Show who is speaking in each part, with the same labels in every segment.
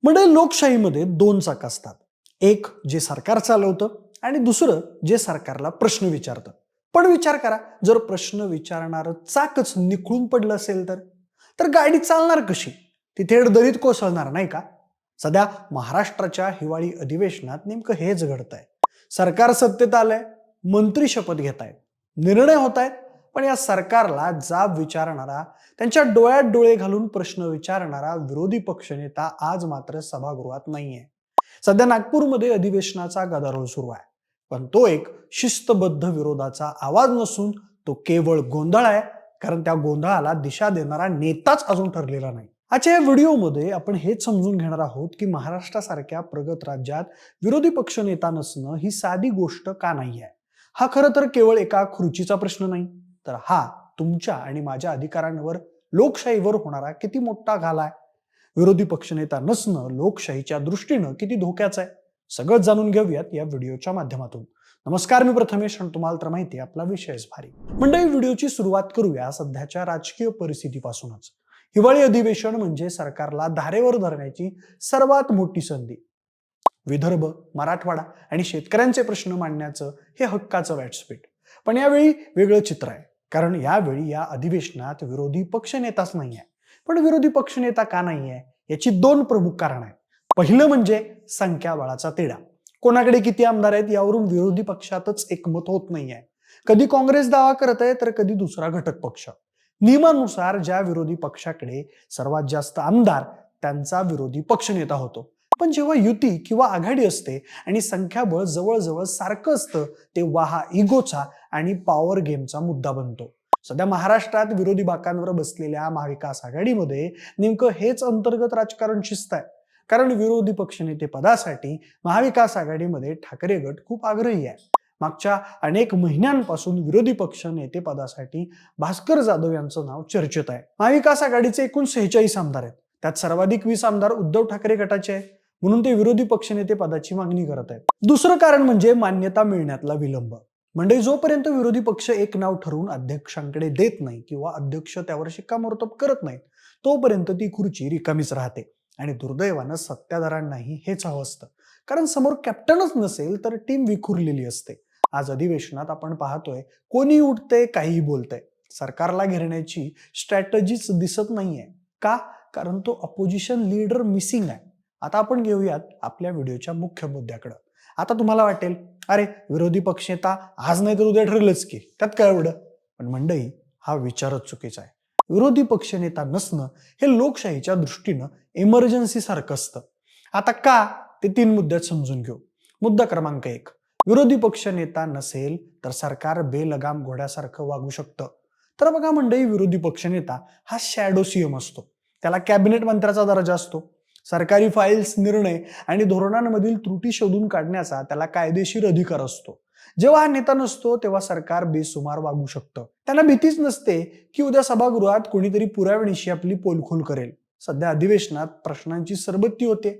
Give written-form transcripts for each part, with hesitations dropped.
Speaker 1: म्हणजे लोकशाहीमध्ये दोन चाक असतात. एक जे सरकार चालवतं आणि दुसरं जे सरकारला प्रश्न विचारतं. पण विचार करा, जर प्रश्न विचारणारं चाकच निखळून पडलं असेल तर गाडी चालणार कशी? ती थेट दरीत कोसळणार नाही का? सध्या महाराष्ट्राच्या हिवाळी अधिवेशनात नेमकं हेच घडतंय. सरकार सत्तेत आलंय, मंत्री शपथ घेत आहेत, निर्णय होत आहेत, पण या सरकारला जाब विचारणारा, त्यांच्या डोळ्यात डोळे घालून प्रश्न विचारणारा विरोधी पक्षनेता आज मात्र सभागृहात नाहीये. सध्या नागपूरमध्ये अधिवेशनाचा गदारोळ सुरू आहे, पण तो एक शिस्तबद्ध विरोधाचा आवाज नसून तो केवळ गोंधळ आहे, कारण त्या गोंधळाला दिशा देणारा नेताच अजून ठरलेला नाही. आजच्या या व्हिडिओमध्ये आपण हेच समजून घेणार आहोत की महाराष्ट्रासारख्या प्रगत राज्यात विरोधी पक्ष नेता नसणं ही साधी गोष्ट का नाही आहे. हा खरं तर केवळ एका खुर्चीचा प्रश्न नाही, तर हा तुमच्या आणि माझ्या अधिकारांवर, लोकशाहीवर होणारा किती मोठा घाला आहे. विरोधी पक्षनेता नसणं लोकशाहीच्या दृष्टीनं किती धोक्याचं आहे, सगळं जाणून घेऊयात या व्हिडिओच्या माध्यमातून. नमस्कार, मी प्रथमेश आणि तुम्हाला तर माहिती आहे आपला विषयच भारी. मंडळी, व्हिडिओची सुरुवात करूया सध्याच्या राजकीय परिस्थितीपासूनच. हिवाळी अधिवेशन म्हणजे सरकारला धारेवर धरण्याची सर्वात मोठी संधी. विदर्भ, मराठवाडा आणि शेतकऱ्यांचे प्रश्न मांडण्याचं हे हक्काचं व्यासपीठ. पण यावेळी वेगळं चित्र आहे, कारण यावेळी या अधिवेशनात विरोधी पक्षनेताच नाही आहे. पण विरोधी पक्षनेता का नाही आहे याची दोन प्रमुख कारण आहेत. पहिलं म्हणजे संख्याबळाचा तिढा. कोणाकडे किती आमदार आहेत यावरून विरोधी पक्षातच एकमत होत नाहीये. कधी काँग्रेस दावा करत आहे तर कधी दुसरा घटक पक्ष. नियमानुसार ज्या विरोधी पक्षाकडे सर्वात जास्त आमदार त्यांचा विरोधी पक्षनेता होतो. पण जेव्हा युती किंवा आघाडी असते आणि संख्याबळ जवळजवळ सारखं असतं, तेव्हा हा इगोचा आणि पॉवर गेमचा मुद्दा बनतो. सध्या महाराष्ट्रात विरोधी बाकांवर बसलेल्या महाविकास आघाडीमध्ये नेमकं हेच अंतर्गत राजकारण शिस्त आहे. कारण विरोधी पक्षनेते पदासाठी महाविकास आघाडीमध्ये ठाकरे गट खूप आग्रही आहे. मागच्या अनेक महिन्यांपासून विरोधी पक्ष नेते पदासाठी भास्कर जाधव यांचं नाव चर्चेत आहे. महाविकास आघाडीचे एकूण 46 आमदार आहेत, त्यात सर्वाधिक 20 आमदार उद्धव ठाकरे गटाचे आहेत, म्हणून ते विरोधी पक्षनेते पदाची मागणी करत आहेत. दुसरं कारण म्हणजे मान्यता मिळण्यातला विलंब. म्हणजे जोपर्यंत विरोधी पक्ष एक नाव ठरवून अध्यक्षांकडे देत नाही किंवा अध्यक्ष त्यावर शिक्कामोर्तब करत नाहीत, तोपर्यंत ती खुर्ची रिकामीच राहते. आणि दुर्दैवानं सत्ताधाऱ्यांनाही हेच हवं असतं, कारण समोर कॅप्टनच नसेल तर टीम विखुरलेली असते. आज अधिवेशनात आपण पाहतोय कोणी उठतंय, काहीही बोलतंय. सरकारला घेरण्याची स्ट्रॅटेजीच दिसत नाहीये. का? कारण तो अपोजिशन लीडर मिसिंग आहे. आता आपण घेऊयात आपल्या व्हिडिओच्या मुख्य मुद्द्याकडे. आता तुम्हाला वाटेल, अरे विरोधी पक्षनेता आज नाही तर उद्या ठरलंच की, त्यात काय एवढं? पण मंडळी, हा विचारच चुकीचा आहे. विरोधी पक्षनेता नसणं हे लोकशाहीच्या दृष्टीनं इमर्जन्सी सारखं असतं. आता का, ते 3 मुद्द्यात समजून घेऊ. मुद्दा क्रमांक 1, विरोधी पक्षनेता नसेल तर सरकार बेलगाम घोड्यासारखं वागू शकतं. तर बघा मंडळी, विरोधी पक्षनेता हा शॅडो सीएम असतो. त्याला कॅबिनेट मंत्र्याचा दर्जा असतो. सरकारी फाईल्स, निर्णय आणि धोरणांमधील त्रुटी शोधून काढण्याचा त्याला कायदेशीर अधिकार असतो. जेव्हा हा नेता नसतो तेव्हा सरकार बेसुमार वागू शकतं. त्यांना भीतीच नसते की उद्या सभागृहात कोणीतरी पुराव्यानिशी आपली पोलखोल करेल. सध्या अधिवेशनात प्रश्नांची सरबत्ती होते,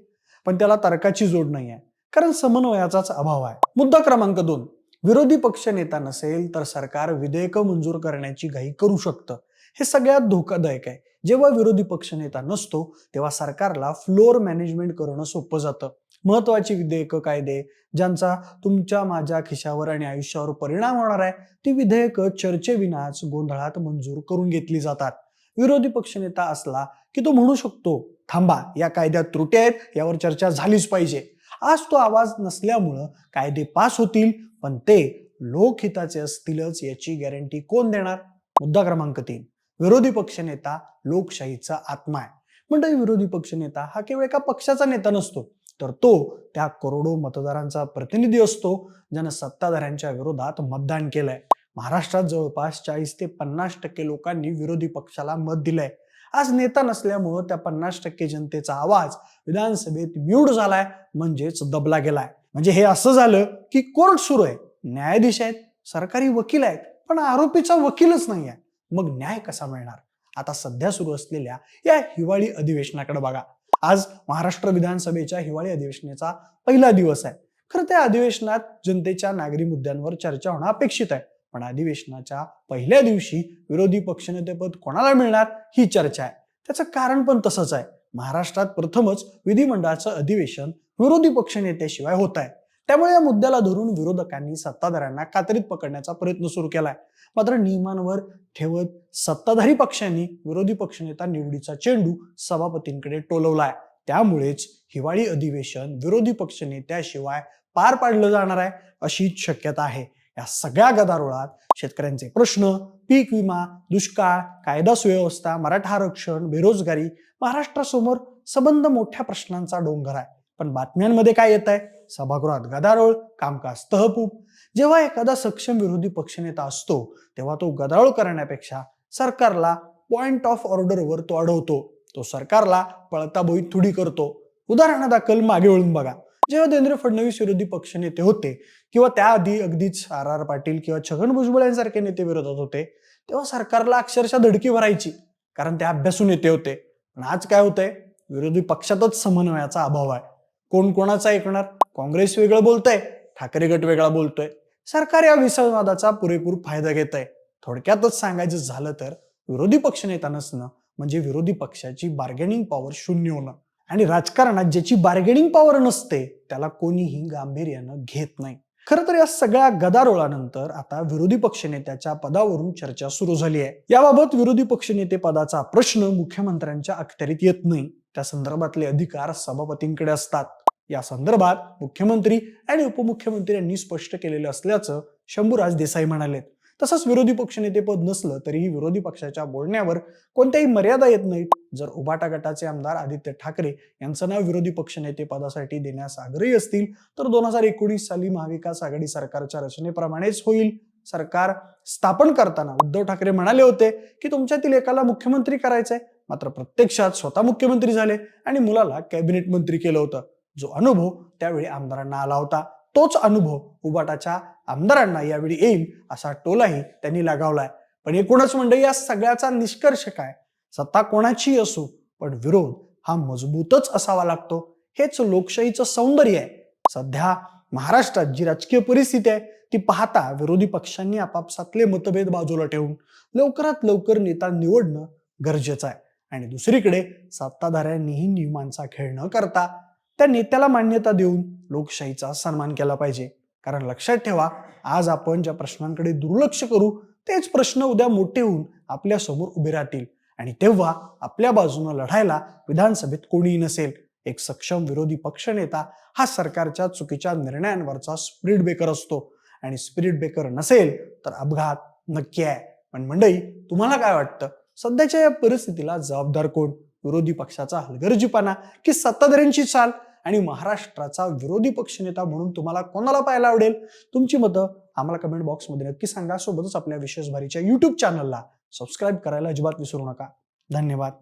Speaker 1: पण त्याला तर्काची जोड नाही आहे, कारण समन्वयाचाच अभाव आहे. मुद्दा क्रमांक 2, विरोधी पक्ष नेता नसेल तर सरकार विधेयकं मंजूर करण्याची घाई करू शकतं. हे सगळ्यात धोकादायक आहे. जेव्हा विरोधी पक्षनेता नसतो तेव्हा सरकारला फ्लोअर मॅनेजमेंट करणं सोपं जातं. महत्वाची विधेयकं, कायदे ज्यांचा तुमच्या माझ्या खिशावर आणि आयुष्यावर परिणाम होणार आहे, ती विधेयकं चर्चेविनाच गोंधळात मंजूर करून घेतली जातात. विरोधी पक्षनेता असला की तो म्हणू शकतो, थांबा, या कायद्यात त्रुटी आहेत, यावर चर्चा झालीच पाहिजे. आज तो आवाज नसल्यामुळं कायदे पास होतील, पण ते लोकहिताचे असतीलच याची गॅरंटी कोण देणार? मुद्दा क्रमांक 3, विरोधी पक्षनेता लोकशाहीचा आत्मा आहे. म्हणजे विरोधी पक्षनेता हा केवळ एका पक्षाचा नेता नसतो, तर तो त्या करोडो मतदारांचा प्रतिनिधी असतो ज्यानं सत्ताधाऱ्यांच्या विरोधात मतदान केलंय. महाराष्ट्रात जवळपास 40 ते 50% लोकांनी विरोधी पक्षाला मत दिलंय. आज नेता नसल्यामुळं त्या 50% जनतेचा आवाज विधानसभेत म्यूट झालाय, म्हणजेच दबला गेलाय. म्हणजे हे असं झालं की कोर्ट सुरू आहे, न्यायाधीश आहेत, सरकारी वकील आहेत, पण आरोपीचा वकीलच नाही आहे. मग न्याय कसा मिळणार? आता सध्या सुरू असलेल्या या हिवाळी अधिवेशनाकडे बघा. आज महाराष्ट्र विधानसभेच्या हिवाळी अधिवेशनाचा पहिला दिवस आहे. खरं त्या अधिवेशनात जनतेच्या नागरी मुद्द्यांवर चर्चा होणं अपेक्षित आहे, पण अधिवेशनाच्या पहिल्या दिवशी विरोधी पक्षनेतेपद कोणाला मिळणार ही चर्चा आहे. त्याचं कारण पण तसंच आहे. महाराष्ट्रात प्रथमच विधिमंडळाचं अधिवेशन विरोधी पक्षनेत्याशिवाय होत आहे. त्यामुळे या मुद्द्याला धरून विरोधकांनी सत्ताधाऱ्यांना कात्रीत पकडण्याचा प्रयत्न सुरू केलाय. मात्र नियमांवर ठेवत सत्ताधारी पक्षांनी विरोधी पक्षनेता निवडीचा चेंडू सभापतींकडे टोलवलाय. त्यामुळेच हिवाळी अधिवेशन विरोधी पक्षनेत्याशिवाय पार पाडलं जाणार आहे अशी शक्यता आहे. या सगळ्या गदारोळात शेतकऱ्यांचे प्रश्न, पीक विमा, दुष्काळ, कायदा सुव्यवस्था, मराठा आरक्षण, बेरोजगारी, महाराष्ट्रासमोर सबंध मोठ्या प्रश्नांचा डोंगर आहे. पण बातम्यांमध्ये काय येत आहे? सभागृहात गदारोळ, कामकाज तहकूब. जेव्हा एखादा सक्षम विरोधी पक्षनेता असतो तेव्हा तो गदारोळ करण्यापेक्षा सरकारला पॉइंट ऑफ ऑर्डरवर तो अडवतो. तो सरकारला पळता बोईत थोडी करतो. उदाहरणादाखल मागे वळून बघा. जेव्हा देवेंद्र फडणवीस विरोधी पक्षनेते होते किंवा त्याआधी अगदीच आर पाटील किंवा छगन भुजबळ यांसारखे नेते विरोधात होते, तेव्हा सरकारला अक्षरशः धडकी भरायची, कारण ते अभ्यासू नेते होते. पण आज काय होतंय? विरोधी पक्षातच समन्वयाचा अभाव आहे. कोण कोणाचा ऐकणार? काँग्रेस वेगळं बोलतंय, ठाकरे गट वेगळा बोलतोय. सरकार या विसंवादाचा पुरेपूर फायदा घेत आहे. थोडक्यातच सांगायचं झालं तर विरोधी पक्षनेता नसणं म्हणजे विरोधी पक्षाची बार्गेनिंग पॉवर शून्य होणं. आणि राजकारणात ज्याची बार्गेनिंग पॉवर नसते त्याला कोणीही गांभीर्यानं घेत नाही. खरं तर या सगळ्या गदारोळानंतर आता विरोधी पक्षनेत्याच्या पदावरून चर्चा सुरू झाली आहे. याबाबत विरोधी पक्षनेते पदाचा प्रश्न मुख्यमंत्र्यांच्या अखत्यारीत येत नाही. त्या संदर्भातले अधिकार सभापतींकडे असतात. या संदर्भात मुख्यमंत्री आणि उपमुख्यमंत्री यांनी स्पष्ट केलेलं असल्याचं शंभूराज देसाई म्हणाले. तसंच विरोधी पक्षनेते पद नसलं तरीही विरोधी पक्षाच्या बोलण्यावर कोणत्याही मर्यादा येत नाहीत. जर उभाटा गटाचे आमदार आदित्य ठाकरे यांचं नाव विरोधी पक्षनेते पदासाठी देण्यास आग्रही असतील तर 2019 साली महाविकास आघाडी सरकारच्या रचनेप्रमाणेच होईल. सरकार स्थापन करताना उद्धव ठाकरे म्हणाले होते की तुमच्यातील एकाला मुख्यमंत्री करायचंय, मात्र प्रत्यक्षात स्वतः मुख्यमंत्री झाले आणि मुलाला कॅबिनेट मंत्री केलं होतं. जो अनुभव त्यावेळी आमदारांना आला होता तोच अनुभव उबाटाच्या आमदारांना यावेळी येईल असा टोलाही त्यांनी लगावलाय. पण एकूणच मंडळी, या सगळ्याचा निष्कर्ष काय? सत्ता कोणाची असो पण विरोध हा मजबूतच असावा लागतो. हेच लोकशाहीचं सौंदर्य आहे. सध्या महाराष्ट्रात जी राजकीय परिस्थिती आहे ती पाहता विरोधी पक्षांनी आपापसातले मतभेद बाजूला ठेवून लवकरात लवकर नेता निवडणं गरजेचं आहे. आणि दुसरीकडे सत्ताधाऱ्यांनीही नियमांचा खेळ न करता त्या नेत्याला मान्यता देऊन लोकशाहीचा सन्मान केला पाहिजे. कारण लक्षात ठेवा, आज आपण ज्या प्रश्नांकडे दुर्लक्ष करू तेच प्रश्न उद्या मोठे होऊन आपल्या समोर उभे राहतील आणि तेव्हा आपल्या बाजूने लढायला विधानसभेत कोणीही नसेल. एक सक्षम विरोधी पक्षनेता हा सरकारच्या चुकीच्या निर्णयांवरचा स्पीड ब्रेकर असतो आणि स्पिरिट ब्रेकर नसेल तर अपघात नक्की आहे. पण मंडळी, तुम्हाला काय वाटतं? सध्याच्या या परिस्थितीला जबाबदार कोण? विरोधी पक्षाचा हलगर्जीपणा की सत्ताधाऱ्यांची चाल? आणि महाराष्ट्राचा विरोधी पक्षनेता म्हणून तुम्हाला कोणाला पाहायला आवडेल? तुमची मतं आम्हाला कमेंट बॉक्समध्ये नक्की सांगा. सोबतच आपल्या विशेष भारीच्या YouTube चॅनलला सबस्क्राईब करायला अजिबात विसरू नका. धन्यवाद.